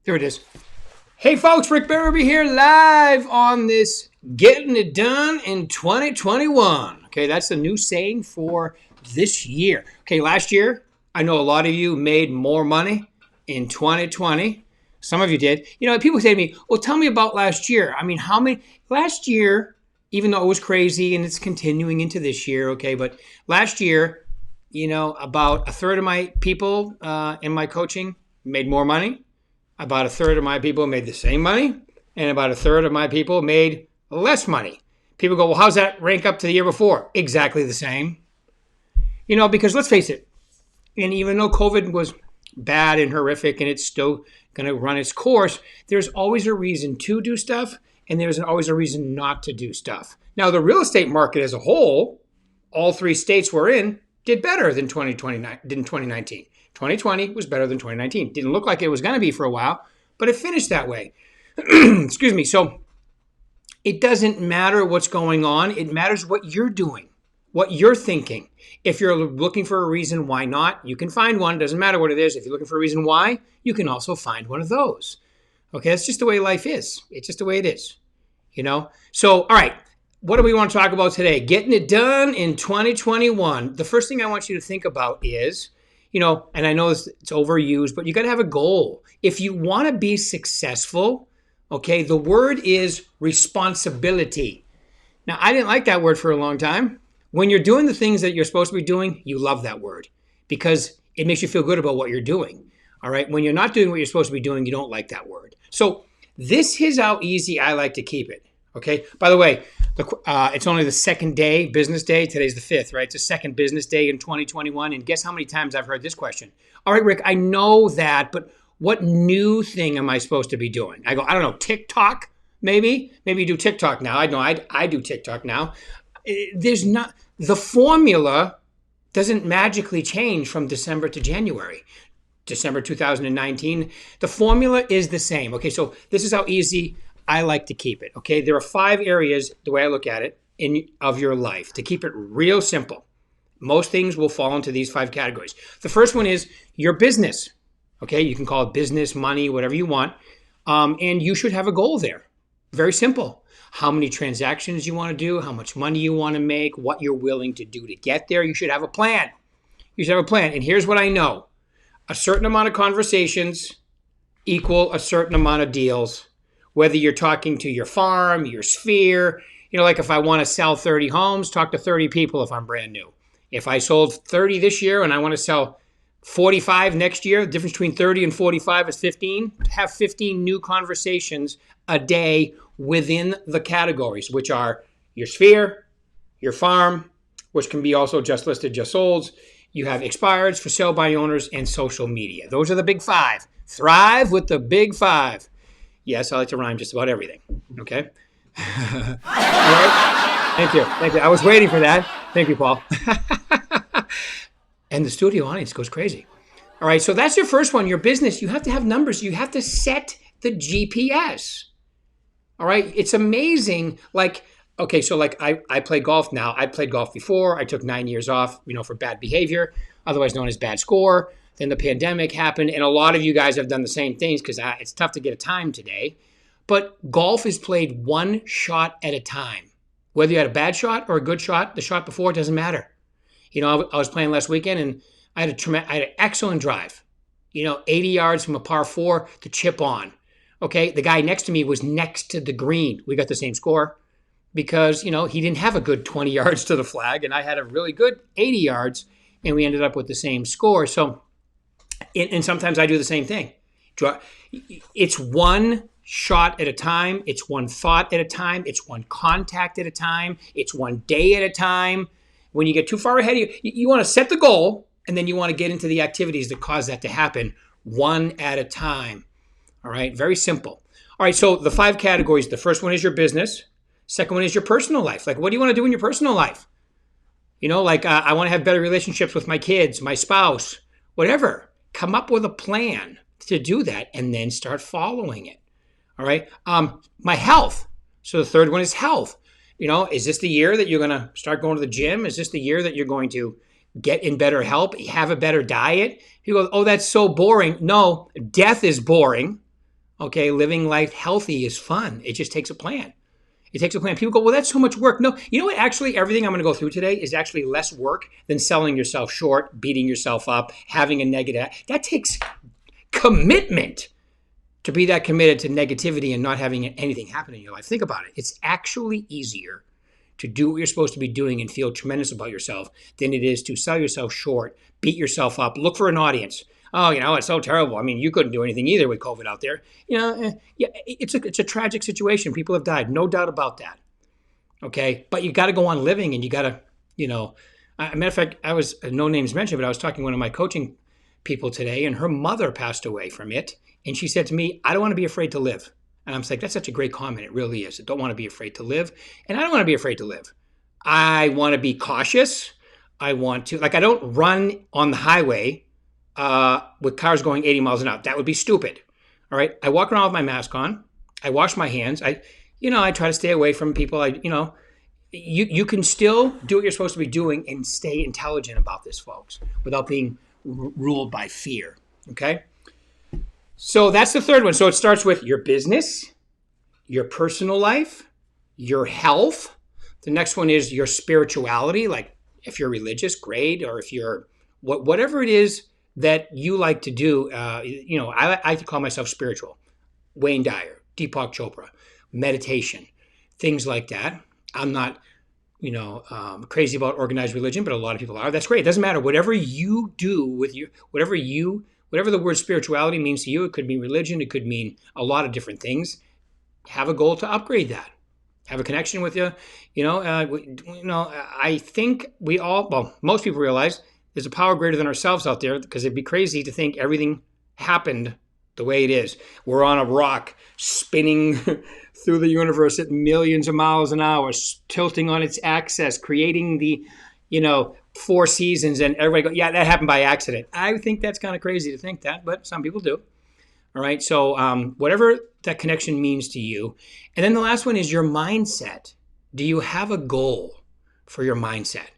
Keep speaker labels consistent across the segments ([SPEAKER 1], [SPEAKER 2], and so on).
[SPEAKER 1] There it is. Hey folks, Rick Berube here live on this Getting It Done in 2021. Okay, that's the new saying for this year. Okay, last year, I know a lot of you made more money in 2020. Some of you did. You know, people say to me, well, tell me about last year. I mean, last year, even though it was crazy and it's continuing into this year, okay, but last year, you know, about a third of my people in my coaching made more money. About a third of my people made the same money, and about a third of my people made less money. People go, well, how's that rank up to the year before? Exactly the same. You know, because let's face it, and even though COVID was bad and horrific and it's still going to run its course, there's always a reason to do stuff, and there's always a reason not to do stuff. Now, the real estate market as a whole, all three states we're in, did better than 2019. 2020 was better than 2019. Didn't look like it was going to be for a while, but it finished that way. Excuse me. So it doesn't matter what's going on. It matters what you're doing, what you're thinking. If you're looking for a reason why not, you can find one. Doesn't matter what it is. If you're looking for a reason why, you can also find one of those. Okay, that's just the way life is. It's just the way it is, you know? So, all right, what do we want to talk about today? Getting it done in 2021. The first thing I want you to think about is, you know, and I know it's overused, but you got to have a goal. If you want to be successful, okay, the word is responsibility. Now, I didn't like that word for a long time. When you're doing the things that you're supposed to be doing, you love that word because it makes you feel good about what you're doing. All right. When you're not doing what you're supposed to be doing, you don't like that word. So this is how easy I like to keep it. Okay. By the way, it's only the second day, business day. Today's the 5th, right? It's the second business day in 2021. And guess how many times I've heard this question? All right, Rick, I know that, but what new thing am I supposed to be doing? I go, I don't know, TikTok, maybe? Maybe you do TikTok now. I know I do TikTok now. The formula doesn't magically change from December to January. December 2019, the formula is the same. Okay, so this is how easy I like to keep it, okay? There are 5 areas, the way I look at it, of your life to keep it real simple. Most things will fall into these 5 categories. The first one is your business, okay? You can call it business, money, whatever you want, and you should have a goal there. Very simple. How many transactions you want to do, how much money you want to make, what you're willing to do to get there. You should have a plan. You should have a plan, and here's what I know. A certain amount of conversations equal a certain amount of deals. Whether you're talking to your farm, your sphere, you know, like if I want to sell 30 homes, talk to 30 people if I'm brand new. If I sold 30 this year and I want to sell 45 next year, the difference between 30 and 45 is 15. Have 15 new conversations a day within the categories, which are your sphere, your farm, which can be also just listed, just solds. You have expireds, for sale by owners, and social media. Those are the big 5. Thrive with the big 5. Yes, I like to rhyme just about everything. Okay? All right? Thank you. Thank you. I was waiting for that. Thank you, Paul. And the studio audience goes crazy. All right, so that's your first one, your business. You have to have numbers. You have to set the GPS. All right? It's amazing. Like, okay, so like I play golf now. I played golf before. I took 9 years off, you know, for bad behavior, otherwise known as bad score. Then the pandemic happened, and a lot of you guys have done the same things because it's tough to get a time today. But golf is played one shot at a time. Whether you had a bad shot or a good shot, the shot before, it doesn't matter. You know, I was playing last weekend, and I had an excellent drive. You know, 80 yards from a par 4 to chip on. Okay, the guy next to me was next to the green. We got the same score because, you know, he didn't have a good 20 yards to the flag, and I had a really good 80 yards, and we ended up with the same score. So, and sometimes I do the same thing. It's one shot at a time. It's one thought at a time. It's one contact at a time. It's one day at a time. When you get too far ahead, you want to set the goal, and then you want to get into the activities that cause that to happen one at a time. All right, very simple. All right, so the 5 categories. The first one is your business. Second one is your personal life. Like, what do you want to do in your personal life? You know, like I want to have better relationships with my kids, my spouse, whatever. Come up with a plan to do that and then start following it. All right. My health. So the third one is health. You know, is this the year that you're going to start going to the gym? Is this the year that you're going to get in better health, have a better diet? People go, oh, that's so boring. No, death is boring. Okay, living life healthy is fun. It just takes a plan. It takes a plan. People go, well, that's so much work. No, you know what? Actually, everything I'm going to go through today is actually less work than selling yourself short, beating yourself up, having a negative. That takes commitment to be that committed to negativity and not having anything happen in your life. Think about it. It's actually easier to do what you're supposed to be doing and feel tremendous about yourself than it is to sell yourself short, beat yourself up, look for an audience. Oh, it's so terrible. I mean, you couldn't do anything either with COVID out there. Yeah, it's a tragic situation. People have died, no doubt about that. Okay, but you got to go on living, and you got to, a matter of fact, I was no names mentioned, but I was talking to one of my coaching people today, and her mother passed away from it, and she said to me, "I don't want to be afraid to live." And I'm like, that's such a great comment. It really is. I don't want to be afraid to live, and I don't want to be afraid to live. I want to be cautious. I want to, I don't run on the highway with cars going 80 miles an hour. That would be stupid. All right. I walk around with my mask on. I wash my hands. I try to stay away from people. You can still do what you're supposed to be doing and stay intelligent about this, folks, without being ruled by fear. Okay. So that's the third one. So it starts with your business, your personal life, your health. The next one is your spirituality. Like if you're religious, great. Or if you're whatever it is that you like to do, I like to call myself spiritual. Wayne Dyer, Deepak Chopra, meditation, things like that. I'm not, crazy about organized religion, but a lot of people are. That's great. It doesn't matter. Whatever you do with you, whatever the word spirituality means to you, it could mean religion. It could mean a lot of different things. Have a goal to upgrade that. Have a connection with you. I think most people realize there's a power greater than ourselves out there, because it'd be crazy to think everything happened the way it is. We're on a rock spinning through the universe at millions of miles an hour, tilting on its axis, creating the, four seasons, and everybody go, yeah, that happened by accident. I think that's kind of crazy to think that, but some people do. All right. So whatever that connection means to you. And then the last one is your mindset. Do you have a goal for your mindset?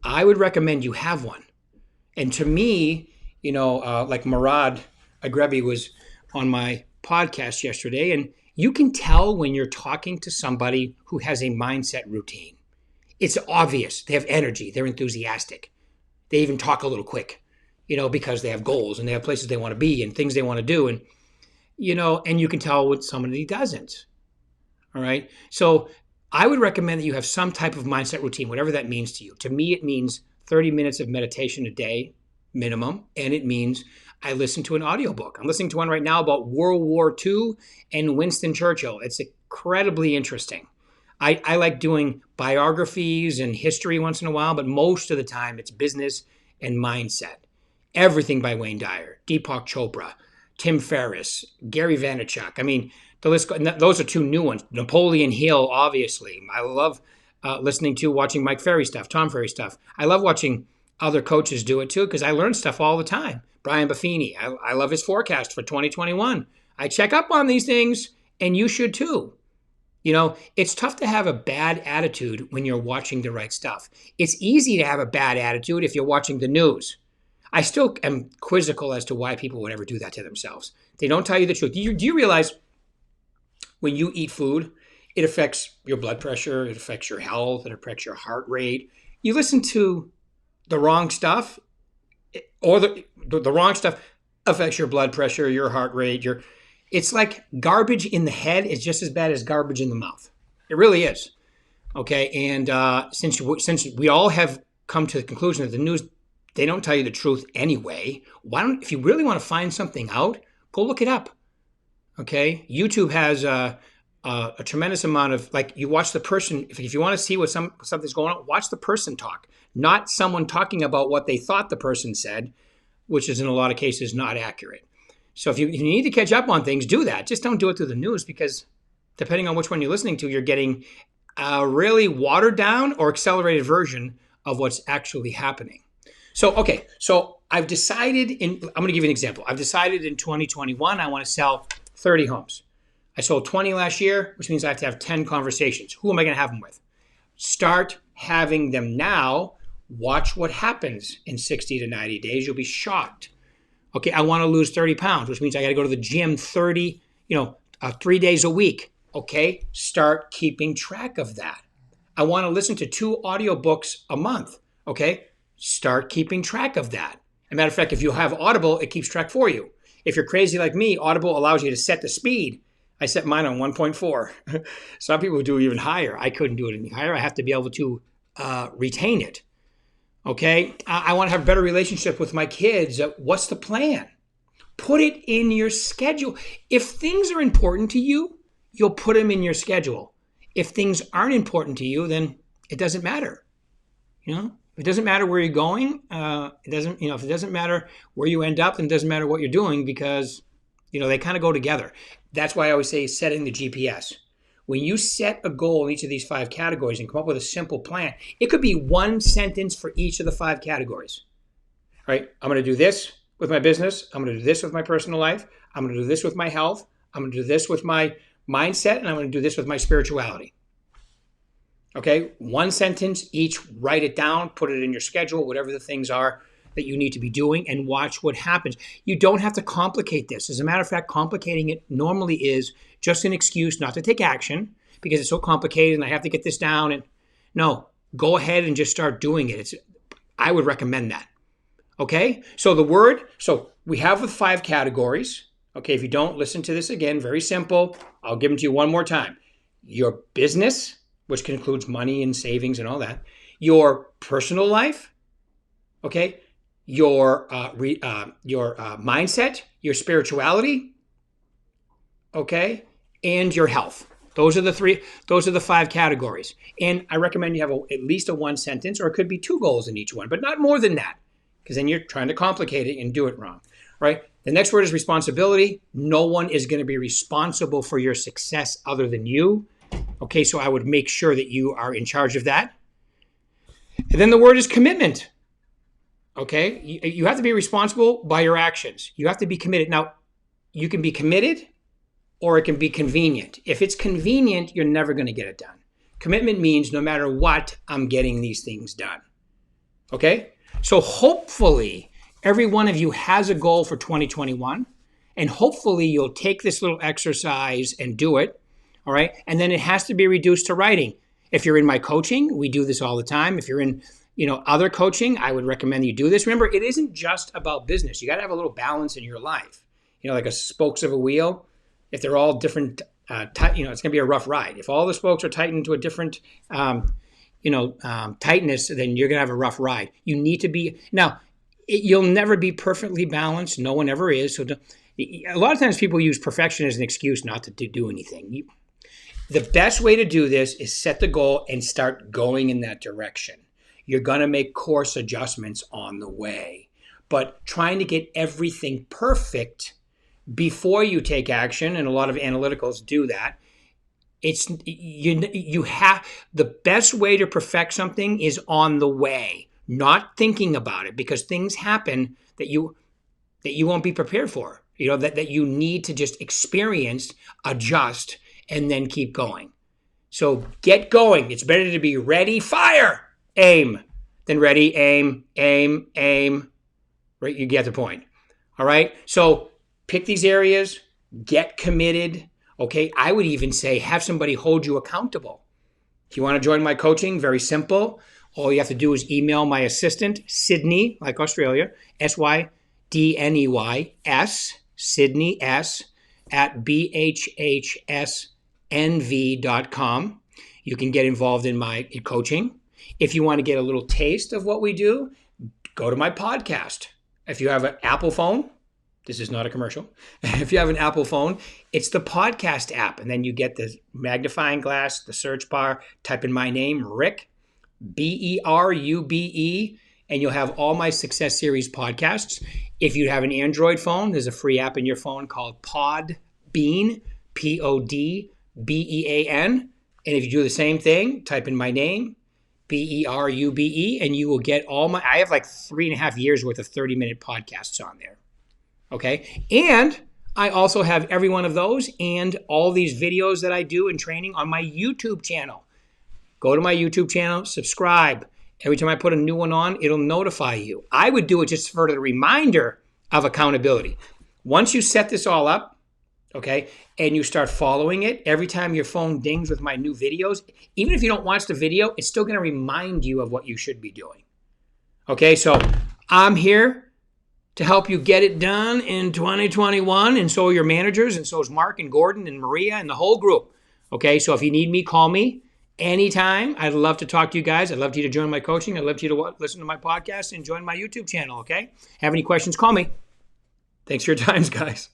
[SPEAKER 1] I would recommend you have one. And to me, like Murad Agrebi was on my podcast yesterday, and you can tell when you're talking to somebody who has a mindset routine. It's obvious. They have energy. They're enthusiastic. They even talk a little quick, because they have goals and they have places they want to be and things they want to do. And, and you can tell when somebody doesn't. All right. So I would recommend that you have some type of mindset routine, whatever that means to you. To me, it means 30 minutes of meditation a day minimum. And it means I listen to an audiobook. I'm listening to one right now about World War II and Winston Churchill. It's incredibly interesting. I like doing biographies and history once in a while, but most of the time it's business and mindset. Everything by Wayne Dyer, Deepak Chopra, Tim Ferriss, Gary Vaynerchuk. I mean, the list. Those are two new ones. Napoleon Hill, obviously. I love watching Mike Ferry stuff, Tom Ferry stuff. I love watching other coaches do it too, because I learn stuff all the time. Brian Buffini, I love his forecast for 2021. I check up on these things, and you should too. It's tough to have a bad attitude when you're watching the right stuff. It's easy to have a bad attitude if you're watching the news. I still am quizzical as to why people would ever do that to themselves. They don't tell you the truth. Do you realize when you eat food, it affects your blood pressure, it affects your health, it affects your heart rate. You listen to the wrong stuff, or the wrong stuff affects your blood pressure, your heart rate, it's like garbage in the head is just as bad as garbage in the mouth. It really is. Okay. And since we all have come to the conclusion that the news, they don't tell you the truth anyway, if you really want to find something out, go look it up. Okay. YouTube has a tremendous amount of, you watch the person. If you want to see what something's going on, watch the person talk, not someone talking about what they thought the person said, which is in a lot of cases not accurate. So if you need to catch up on things, do that. Just don't do it through the news, because depending on which one you're listening to, you're getting a really watered down or accelerated version of what's actually happening. So I've decided I'm going to give you an example. I've decided in 2021, I want to sell 30 homes. I sold 20 last year, which means I have to have 10 conversations. Who am I going to have them with? Start having them now. Watch what happens in 60 to 90 days. You'll be shocked. Okay, I want to lose 30 pounds, which means I got to go to the gym 30, 3 days a week. Okay, start keeping track of that. I want to listen to 2 audiobooks a month. Okay, start keeping track of that. As a matter of fact, if you have Audible, it keeps track for you. If you're crazy like me, Audible allows you to set the speed. I set mine on 1.4. Some people do even higher. I couldn't do it any higher. I have to be able to retain it. Okay, I want to have a better relationship with my kids. What's the plan? Put it in your schedule. If things are important to you, you'll put them in your schedule. If things aren't important to you, then it doesn't matter. It doesn't matter where you're going. If it doesn't matter where you end up, then it doesn't matter what you're doing, because, they kind of go together. That's why I always say setting the GPS. When you set a goal in each of these 5 categories and come up with a simple plan, it could be 1 sentence for each of the 5 categories. All right, I'm going to do this with my business. I'm going to do this with my personal life. I'm going to do this with my health. I'm going to do this with my mindset, and I'm going to do this with my spirituality. Okay, 1 sentence each, write it down, put it in your schedule, whatever the things are that you need to be doing, and watch what happens. You don't have to complicate this. As a matter of fact, complicating it normally is just an excuse not to take action because it's so complicated and I have to get this down. And no, go ahead and just start doing it. I would recommend that. Okay, so we have the 5 categories. Okay, if you don't, listen to this again, very simple. I'll give them to you one more time. Your business, which includes money and savings and all that. Your personal life, okay? Your mindset, your spirituality, okay? And your health. Those are the 5 categories. And I recommend you have at least a 1 sentence, or it could be 2 goals in each one, but not more than that, because then you're trying to complicate it and do it wrong, right? The next word is responsibility. No one is going to be responsible for your success other than you. Okay, so I would make sure that you are in charge of that. And then the word is commitment. Okay, you have to be responsible by your actions. You have to be committed. Now, you can be committed or it can be convenient. If it's convenient, you're never going to get it done. Commitment means no matter what, I'm getting these things done. Okay, so hopefully every one of you has a goal for 2021, and hopefully you'll take this little exercise and do it. All right. And then it has to be reduced to writing. If you're in my coaching, we do this all the time. If you're in, other coaching, I would recommend you do this. Remember, it isn't just about business. You got to have a little balance in your life. Like a spokes of a wheel. If they're all different, it's going to be a rough ride. If all the spokes are tightened to a different, tightness, then you're going to have a rough ride. You need to be you'll never be perfectly balanced. No one ever is. So a lot of times people use perfection as an excuse not to do anything. The best way to do this is set the goal and start going in that direction. You're going to make course adjustments on the way. But trying to get everything perfect before you take action, and a lot of analyticals do that, you have the best way to perfect something is on the way, not thinking about it, because things happen that you won't be prepared for, that you need to just experience, adjust, and then keep going. So get going. It's better to be ready, fire, aim, than ready, aim, aim, aim. Right? You get the point. All right? So pick these areas, get committed. Okay? I would even say have somebody hold you accountable. If you want to join my coaching, very simple. All you have to do is email my assistant, Sydney, like Australia, SYDNEYS, Sydney S, at bhhsnv.com. You can get involved in my coaching. If you want to get a little taste of what we do, go to my podcast. If you have an Apple phone, this is not a commercial. If you have an Apple phone, it's the podcast app. And then you get the magnifying glass, the search bar, type in my name, Rick, Berube, and you'll have all my Success Series podcasts. If you have an Android phone, there's a free app in your phone called Podbean, Podbean. And if you do the same thing, type in my name, Berube, and you will get I have like 3.5 years worth of 30-minute podcasts on there. Okay. And I also have every one of those and all these videos that I do in training on my YouTube channel. Go to my YouTube channel, subscribe. Every time I put a new one on, it'll notify you. I would do it just for the reminder of accountability. Once you set this all up, okay, and you start following it, every time your phone dings with my new videos, even if you don't watch the video, it's still going to remind you of what you should be doing. Okay, so I'm here to help you get it done in 2021, and so are your managers, and so is Mark and Gordon and Maria and the whole group. Okay, so if you need me, call me anytime. I'd love to talk to you guys. I'd love you to join my coaching. I'd love you to listen to my podcast and join my YouTube channel, okay? Have any questions, call me. Thanks for your times, guys.